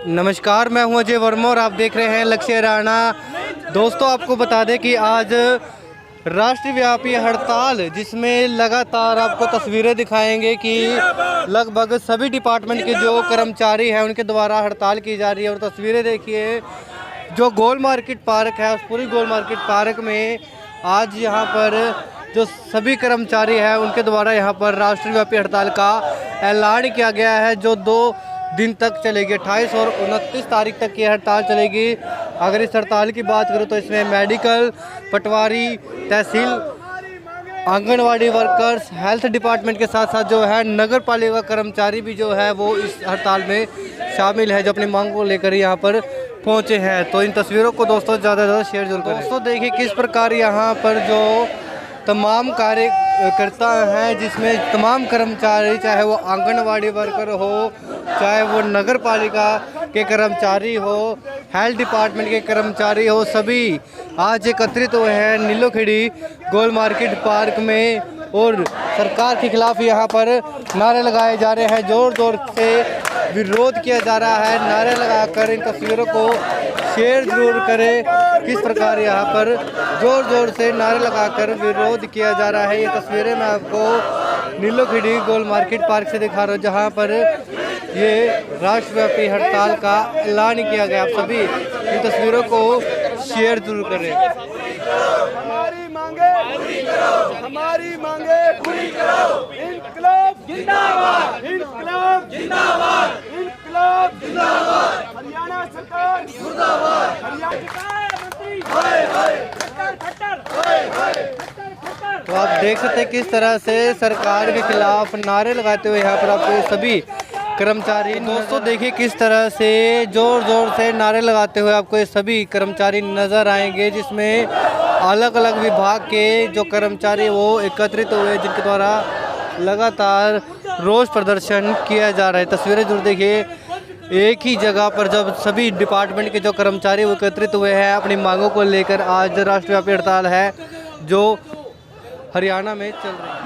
नमस्कार, मैं हूं अजय वर्मा और आप देख रहे हैं लक्ष्य राणा। दोस्तों, आपको बता दें कि आज राष्ट्रव्यापी हड़ताल, जिसमें लगातार आपको तस्वीरें दिखाएंगे कि लगभग सभी डिपार्टमेंट के जो कर्मचारी हैं उनके द्वारा हड़ताल की जा रही है। और तस्वीरें देखिए, जो गोल मार्केट पार्क है, उस पूरी गोल मार्केट पार्क में आज यहाँ पर जो सभी कर्मचारी हैं उनके द्वारा यहाँ पर राष्ट्रव्यापी हड़ताल का ऐलान किया गया है, जो 2 दिन तक चलेगी। 28 और 29 तारीख तक ये हड़ताल चलेगी। अगर इस हड़ताल की बात करूँ तो इसमें मेडिकल, पटवारी, तहसील, आंगनवाड़ी वर्कर्स, हेल्थ डिपार्टमेंट के साथ साथ जो है नगर पालिका कर्मचारी भी जो है वो इस हड़ताल में शामिल है, जो अपनी मांग को लेकर यहाँ पर पहुँचे हैं। तो इन तस्वीरों को दोस्तों ज़्यादा से ज़्यादा शेयर जरूर करें। दोस्तों देखिए किस प्रकार यहाँ पर जो तमाम कार्यकर्ता हैं, जिसमें तमाम कर्मचारी, चाहे वो आंगनवाड़ी वर्कर हो, चाहे वो नगर पालिका के कर्मचारी हो, हेल्थ डिपार्टमेंट के कर्मचारी हो, सभी आज एकत्रित हुए हैं नीलोखेड़ी गोल मार्केट पार्क में। और सरकार के खिलाफ यहाँ पर नारे लगाए जा रहे हैं, ज़ोर ज़ोर से विरोध किया जा रहा है। नारे लगाकर इन तस्वीरों को शेयर जरूर करें, किस प्रकार यहाँ पर ज़ोर ज़ोर से नारे लगाकर विरोध किया जा रहा है। ये तस्वीरें मैं आपको नीलोखेड़ी गोल मार्केट पार्क से दिखा रहा हूँ, जहाँ पर ये राष्ट्रव्यापी हड़ताल का ऐलान किया गया। आप सभी इन तस्वीरों को शेयर जरूर करें। हमारी मांगे पूरी करो। इंकलाब जिंदाबाद, इंकलाब जिंदाबाद, इंकलाब जिंदाबाद। हरियाणा सरकार मुर्दाबाद, हरियाणा मंत्री हाय हाय, तो आप देख सकते हैं किस तरह से सरकार के खिलाफ नारे लगाते हुए यहाँ पर आपको सभी कर्मचारी, दोस्तों देखिए किस तरह से ज़ोर ज़ोर से नारे लगाते हुए आपको ये सभी कर्मचारी नज़र आएंगे, जिसमें अलग अलग विभाग के जो कर्मचारी वो एकत्रित हुए, जिनके द्वारा लगातार रोष प्रदर्शन किया जा रहा है। तस्वीरें जरूर देखिए, एक ही जगह पर जब सभी डिपार्टमेंट के जो कर्मचारी वो एकत्रित हुए हैं अपनी मांगों को लेकर। आज राष्ट्रव्यापी हड़ताल है जो हरियाणा में चल रही है।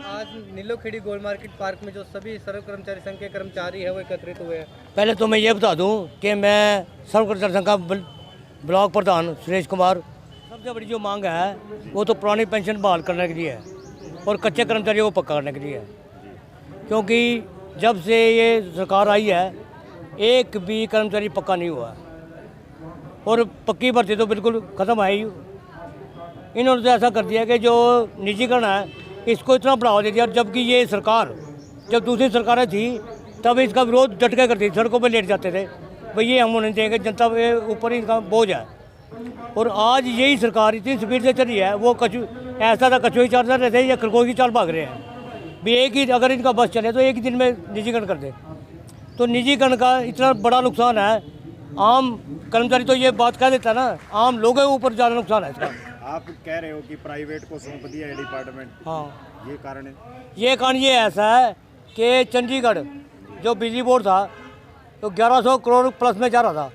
आज नीलोखेड़ी गोल मार्केट पार्क में जो सभी सर्व कर्मचारी संघ के कर्मचारी है वो एकत्रित हुए हैं। पहले तो मैं ये बता दूं कि मैं सर्व कर्मचारी संघ का ब्लॉक प्रधान सुरेश कुमार। सबसे बड़ी जो मांग है वो तो पुरानी पेंशन बहाल करने के लिए है और कच्चे कर्मचारियों को पक्का करने के लिए है, क्योंकि जब से ये सरकार आई है एक भी कर्मचारी पक्का नहीं हुआ और पक्की भर्ती तो बिल्कुल ख़त्म है ही। इन्होंने तो ऐसा कर दिया कि जो निजीकरण है इसको इतना बढ़ावा दे दिया, जबकि ये सरकार जब दूसरी सरकारें थी तब इसका विरोध डट के करती थी, सड़कों पर लेट जाते थे भाई ये हम होने देंगे, जनता के ऊपर इनका बोझ है। और आज यही सरकार इतनी स्पीड से चली है, वो ऐसा था कछुए चाल रहे थे या खरगोश की चाल भाग रहे हैं भी। एक ही अगर इनका बस चले तो एक ही दिन में निजीकरण कर दे, तो निजीकरण का इतना बड़ा नुकसान है। आम कर्मचारी तो ये बात कह देता ना, आम लोगों के ऊपर ज़्यादा नुकसान है इसका। आप कह रहे हो कि प्राइवेट को सौंप दिया है डिपार्टमेंट, हाँ, ये कारण है? ये कारण ये ऐसा है कि चंडीगढ़ जो बिजली बोर्ड था तो 1100 करोड़ प्लस में जा रहा था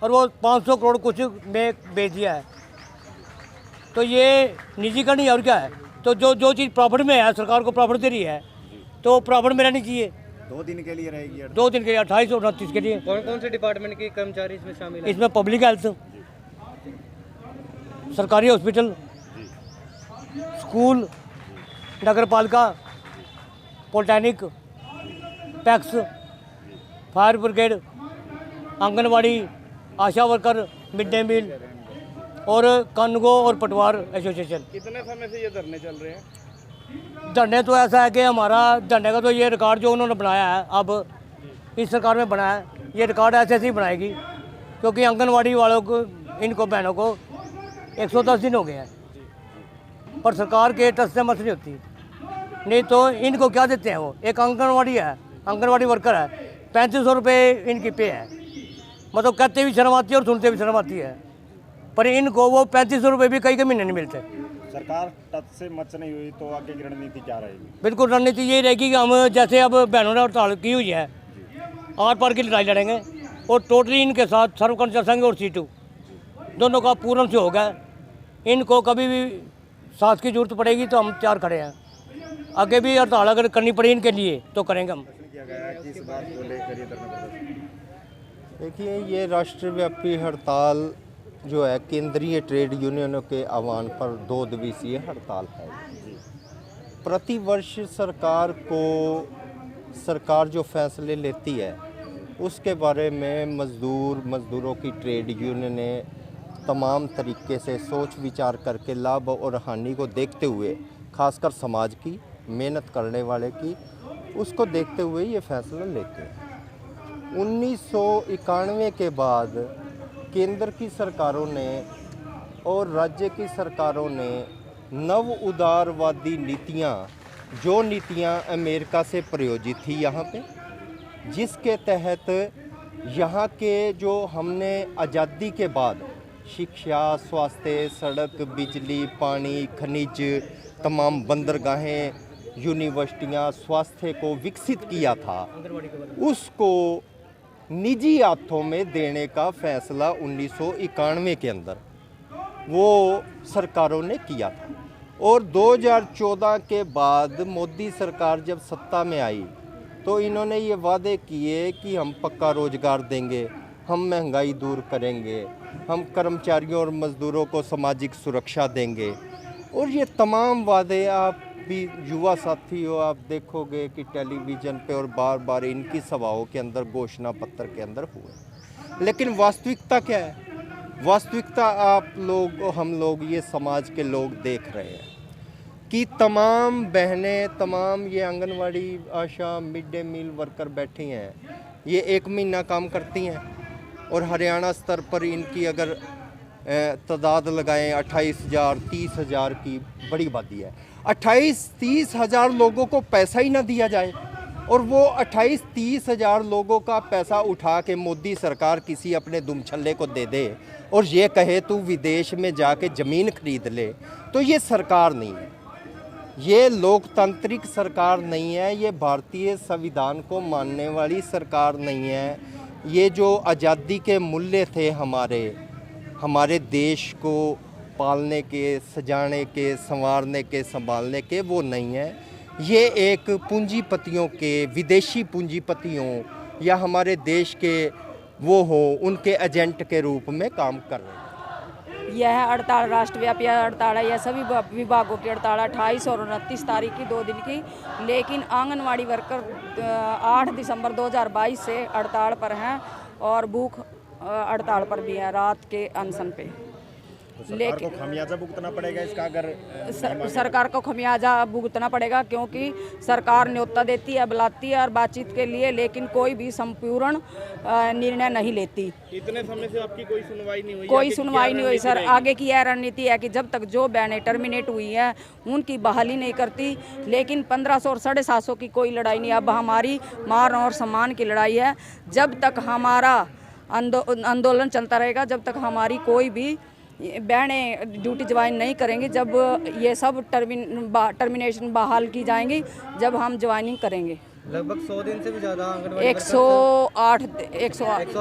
और वो 500 करोड़ कुछ में बेच दिया है। तो ये निजीकरण ही और क्या है। तो जो चीज़ प्रॉफिट में है, सरकार को प्रॉफिट दे रही है तो प्रॉफिट में रहनी चाहिए। 2 दिन के लिए रहेगी? 2 दिन के लिए 28 और 29 के लिए। कौन कौन से डिपार्टमेंट के कर्मचारी इसमें शामिल हैं? इसमें पब्लिक हेल्थ, सरकारी हॉस्पिटल, स्कूल, नगर पालिका, polytechnic, PACS, fire brigade, anganwadi, ASHA worker, mid day meal और कानूगो और पटवार एसोसिएशन। कितने समय से ये धरने चल रहे हैं? धरने तो ऐसा है कि हमारा धरने का तो ये रिकॉर्ड जो उन्होंने बनाया है, अब इस सरकार में बनाया है, ये रिकॉर्ड ऐसे ही बनाएगी, क्योंकि आंगनवाड़ी वालों को, इनको बहनों को 110 दिन हो गए हैं, पर सरकार के टस से मत नहीं होती। नहीं तो इनको क्या देते हैं, वो एक आंगनवाड़ी है, आंगनवाड़ी वर्कर है, 3500 रुपये इनकी पे है। मतलब कहते भी शर्म आती है और सुनते भी शर्म आती है, पर इनको वो 3500 रुपये भी कई महीने नहीं मिलते। सरकार टच से मच नहीं हुई तो आगे की रणनीति क्या रहेगी? बिल्कुल रणनीति यही रहेगी कि हम जैसे अब बहनों ने हड़ताल की हुई है, आर पार की लड़ाई लड़ेंगे और टोटली इनके साथ सर्व कर्मचारी संघ और सीटू दोनों का पूर्ण सहयोग है। इनको कभी भी साथ की जरूरत पड़ेगी तो हम तैयार खड़े हैं। आगे भी हड़ताल अगर करनी पड़ी इनके लिए तो करेंगे हम। किया गया है, किस बात को लेकर ये धरना प्रदर्शन? देखिए, ये राष्ट्रव्यापी हड़ताल जो है केंद्रीय ट्रेड यूनियनों के आह्वान पर 2 दिवसीय हड़ताल है। प्रतिवर्ष सरकार जो फैसले लेती है उसके बारे में मज़दूरों की ट्रेड यूनियनें तमाम तरीके से सोच विचार करके लाभ और हानि को देखते हुए, खासकर समाज की मेहनत करने वाले की, उसको देखते हुए ये फैसला लेते हैं। 1991 के बाद केंद्र की सरकारों ने और राज्य की सरकारों ने नव उदारवादी नीतियाँ, जो नीतियाँ अमेरिका से प्रायोजित थी यहाँ पे, जिसके तहत यहाँ के जो हमने आज़ादी के बाद शिक्षा, स्वास्थ्य, सड़क, बिजली, पानी, खनिज, तमाम बंदरगाहें, यूनिवर्सिटियाँ, स्वास्थ्य को विकसित किया था, उसको निजी हाथों में देने का फैसला 1991 के अंदर वो सरकारों ने किया था। और 2014 के बाद मोदी सरकार जब सत्ता में आई तो इन्होंने ये वादे किए कि हम पक्का रोजगार देंगे, हम महंगाई दूर करेंगे, हम कर्मचारियों और मज़दूरों को सामाजिक सुरक्षा देंगे। और ये तमाम वादे, आप भी युवा साथी हो, आप देखोगे कि टेलीविज़न पे और बार बार इनकी सभाओं के अंदर घोषणा पत्र के अंदर हुए। लेकिन वास्तविकता क्या है? वास्तविकता आप लोग, हम लोग, ये समाज के लोग देख रहे हैं कि तमाम बहनें, तमाम ये आंगनवाड़ी आशा, मिड डे मील वर्कर बैठी हैं, ये 1 महीना काम करती हैं और हरियाणा स्तर पर इनकी अगर तादाद लगाएं 28,000 30,000 की बड़ी आबादी है। 28-30 हज़ार लोगों को पैसा ही ना दिया जाए और वो 28-30 हज़ार लोगों का पैसा उठा के मोदी सरकार किसी अपने दुमछल्ले को दे दे और ये कहे तू विदेश में जाके ज़मीन खरीद ले, तो ये सरकार नहीं है, ये लोकतांत्रिक सरकार नहीं है, ये भारतीय संविधान को मानने वाली सरकार नहीं है। ये जो आज़ादी के मूल्य थे हमारे देश को पालने के, सजाने के, संवारने के, संभालने के, वो नहीं है। ये एक पूंजीपतियों के, विदेशी पूंजीपतियों या हमारे देश के वो हो, उनके एजेंट के रूप में काम कर रहे हैं। यह हड़ताल राष्ट्रव्यापी हड़ताल है। यह सभी विभागों की हड़ताल 28 और 29 तारीख की 2 दिन की। लेकिन आंगनवाड़ी वर्कर 8 दिसंबर 2022 से हड़ताल पर हैं और भूख हड़ताल पर भी है, रात के अनशन पे। सरकार को खमियाजा भुगतना पड़ेगा इसका, अगर सरकार को खमियाजा भुगतना पड़ेगा, क्योंकि सरकार न्योता देती है, बुलाती है और बातचीत के लिए, लेकिन कोई भी संपूर्ण निर्णय नहीं लेती। इतने समय से आपकी कोई सुनवाई नहीं हुई? कोई सुनवाई नहीं हुई सर। आगे की यह रणनीति है कि जब तक जो बहनें टर्मिनेट हुई है उनकी बहाली नहीं करती। लेकिन 1500 और 750 की कोई लड़ाई नहीं, अब हमारी मान और सम्मान की लड़ाई है। जब तक हमारा आंदोलन चलता रहेगा, जब तक हमारी कोई भी बहनें ड्यूटी ज्वाइन नहीं करेंगी, जब ये सब टर्मिनेशन बहाल की जाएंगी, जब हम ज्वाइनिंग करेंगे। लगभग 100 दिन से भी ज़्यादा आंगनवाड़ी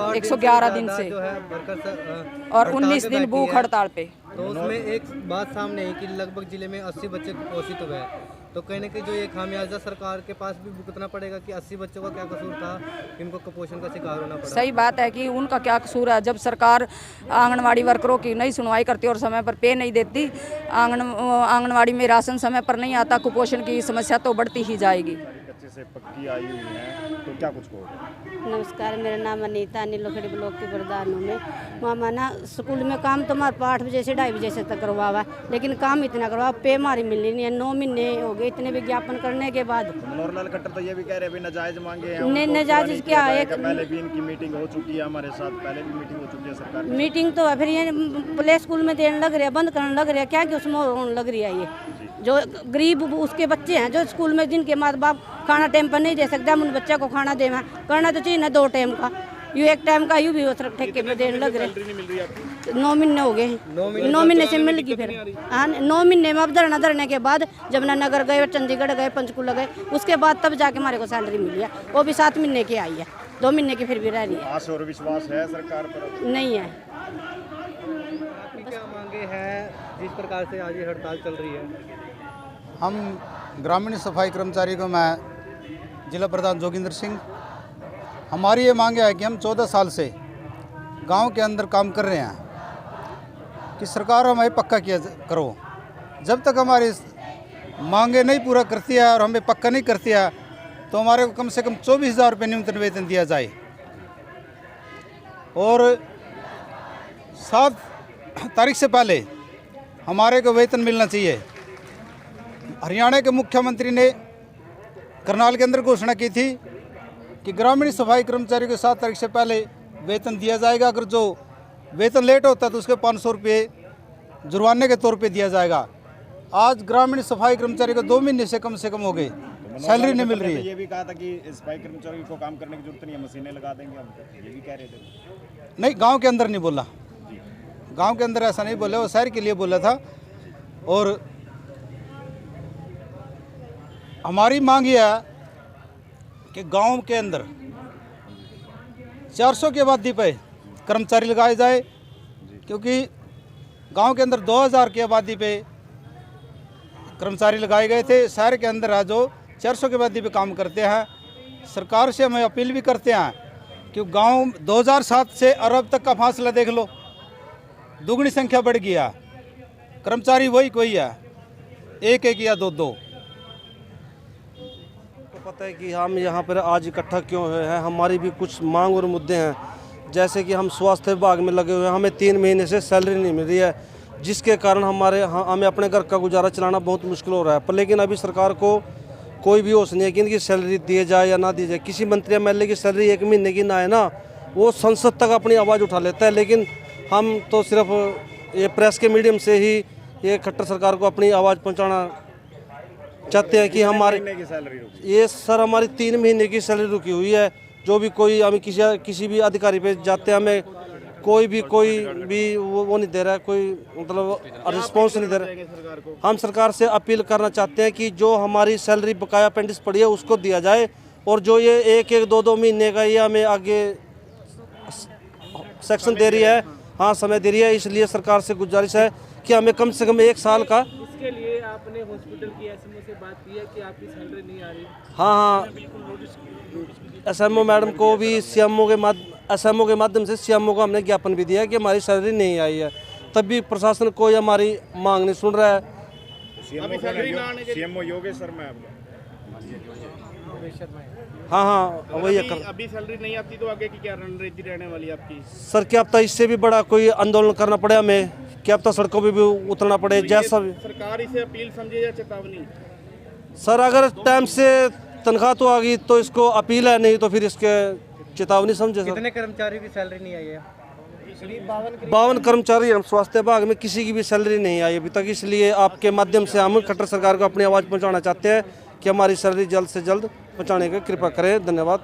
111 दिन से जो है वर्कर्स और 19 दिन भूख हड़ताल पे। तो उसमें एक बात सामने है कि लगभग जिले में 80 बच्चे कुपोषित हुए हैं। तो कहने की जो ये खामियाजा सरकार के पास भी भुगतना पड़ेगा कि 80 बच्चों का क्या कसूर था, इनको कुपोषण का शिकार होना पड़ा। सही बात है कि उनका क्या कसूर है। जब सरकार आंगनवाड़ी वर्करों की नहीं सुनवाई करती और समय पर पे नहीं देती, आंगनवाड़ी में राशन समय पर नहीं आता, कुपोषण की समस्या तो बढ़ती ही जाएगी। कच्चे से पक्की आई हुई हैं, तो क्या कुछ कहोगे? नमस्कार, मेरा नाम अनीता, नीलोखड़ी ब्लॉक के प्रधान हूँ मैं। मामा ना स्कूल में काम तो हमारे 8 बजे से 2:30 बजे से तक करवा हुआ, लेकिन काम इतना करवा, पे हमारी मिलनी नहीं है। 9 महीने हो गए इतने विज्ञापन करने के बाद। मनोहर लाल खट्टर तो ये भी कह रहे हैं नाजायज मांगे हैं। नहीं, नाजायज क्या है? पहले भी इनकी मीटिंग हो चुकी है हमारे साथ, पहले भी मीटिंग हो चुकी है सरकार की। मीटिंग तो है, फिर ये प्ले स्कूल में देने लग रहे हैं, बंद करने लग रहे हैं, क्या कि उसमें होने लग रही है। ये जो गरीब उसके बच्चे हैं, जो स्कूल में जिनके माँ बाप खाना टाइम पर नहीं दे सकते, हम उन बच्चे को खाना देना करना तो चाहिए ना, 2 टाइम का, यूँ 1 टाइम का यूँ भी ठेके पे देने लग रहे हैं। 9 महीने हो गए, 9 महीने से मिल गई। फिर हाँ, 9 महीने में अब धरना धरने के बाद जब ना नगर गए, चंडीगढ़ गए, पंचकुला गए, उसके बाद तब जाके हमारे को सैलरी मिली है। वो भी 7 महीने की आई है, 2 महीने की फिर भी रह रही है। आस और विश्वास है सरकार पर? नहीं है। क्या मांगे हैं जिस प्रकार से आज ये हड़ताल चल रही है? हम ग्रामीण सफाई कर्मचारी को मैं जिला प्रधान जोगिंदर सिंह। हमारी ये मांग है कि हम 14 साल से गांव के अंदर काम कर रहे हैं कि सरकार हमें पक्का किया करो। जब तक हमारी मांगे नहीं पूरा करती है और हमें पक्का नहीं करती है तो हमारे को कम से कम 24,000 रुपये न्यूनतम वेतन दिया जाए और 7 तारीख से पहले हमारे को वेतन मिलना चाहिए। हरियाणा के मुख्यमंत्री ने करनाल के अंदर घोषणा की थी कि ग्रामीण सफाई कर्मचारी को 7 तारीख से पहले वेतन दिया जाएगा। अगर जो वेतन लेट होता है तो उसके 500 रुपये जुर्माने के तौर पे दिया जाएगा। आज ग्रामीण सफाई कर्मचारी को 2 महीने से कम हो गए, सैलरी नहीं मिल रही है। ये भी कहा था कि सफाई कर्मचारी को काम करने की जरूरत नहीं है, मशीनें लगा देंगे हम, ये भी कह रहे थे। नहीं, गांव के अंदर नहीं बोला, गांव के अंदर ऐसा नहीं बोला, वो शहर के लिए बोला था। और हमारी मांग ये है कि गांव के अंदर 400 की आबादी पे कर्मचारी लगाए जाए, क्योंकि गांव के अंदर 2000 की आबादी पे कर्मचारी लगाए गए थे। शहर के अंदर है जो 400 की आबादी पे काम करते हैं। सरकार से हमें अपील भी करते हैं कि गांव 2007 से और अब तक का फासला देख लो, दुगनी संख्या बढ़ गई है, कर्मचारी वही कोई है, एक या दो। पता है कि हम यहाँ पर आज इकट्ठा क्यों हुए हैं। हमारी भी कुछ मांग और मुद्दे हैं, जैसे कि हम स्वास्थ्य विभाग में लगे हुए हैं, हमें 3 महीने से सैलरी नहीं मिल रही है, जिसके कारण हमें अपने घर का गुजारा चलाना बहुत मुश्किल हो रहा है। पर लेकिन अभी सरकार को कोई भी होश नहीं है कि इनकी सैलरी दी जाए या ना दी जाए। किसी मंत्री MLA की सैलरी 1 महीने की ना है ना, वो संसद तक अपनी आवाज़ उठा लेता है। लेकिन हम तो सिर्फ ये प्रेस के मीडियम से ही ये खट्टर सरकार को अपनी आवाज़ पहुँचाना चाहते हैं कि हमारे ये सर हमारी 3 महीने की सैलरी रुकी हुई है। जो भी कोई हमें किसी भी अधिकारी पे जाते हैं, हमें कोई भी वो नहीं दे रहा है, कोई मतलब रिस्पॉन्स नहीं दे रहा है। हम सरकार से अपील करना चाहते हैं कि जो हमारी सैलरी बकाया पेंडिंग पड़ी है उसको दिया जाए, और जो ये 1-1, 2-2 महीने का ये हमें आगे सेक्शन दे रही है, हाँ समय दे रही है, इसलिए सरकार से गुजारिश है कि हमें कम से कम 1 साल का। इसके लिए आपने हॉस्पिटल की SMO से बात की है कि आपकी सैलरी नहीं आ रही? हाँ, SMO मैडम को भी SMO के माध्यम से CMO को हमने ज्ञापन भी दिया है कि हमारी सैलरी नहीं आई है, तब भी प्रशासन कोई हमारी मांग नहीं सुन रहा है। CMO योगेश शर्मा है। हाँ वही है। अभी सैलरी नहीं आती तो आगे की क्या रणनीति रहने वाली है आपकी? सर क्या पता इससे भी बड़ा कोई आंदोलन करना पड़े हमें, क्या पता सड़कों पे भी उतरना पड़े, जैसा भी। सरकार इसे अपील समझे या चेतावनी? सर अगर टाइम से तनख्वाह तो आ गई तो इसको अपील है, नहीं तो फिर इसके चेतावनी समझे। सर कितने कर्मचारी की सैलरी नहीं आई है? 52 कर्मचारी हम स्वास्थ्य विभाग में, किसी की भी सैलरी नहीं आई अभी तक। इसलिए आपके माध्यम से हम खट्टर सरकार को अपनी आवाज़ पहुंचाना चाहते हैं कि हमारी सैलरी जल्द से जल्द पहुंचाने की कृपा करें। धन्यवाद।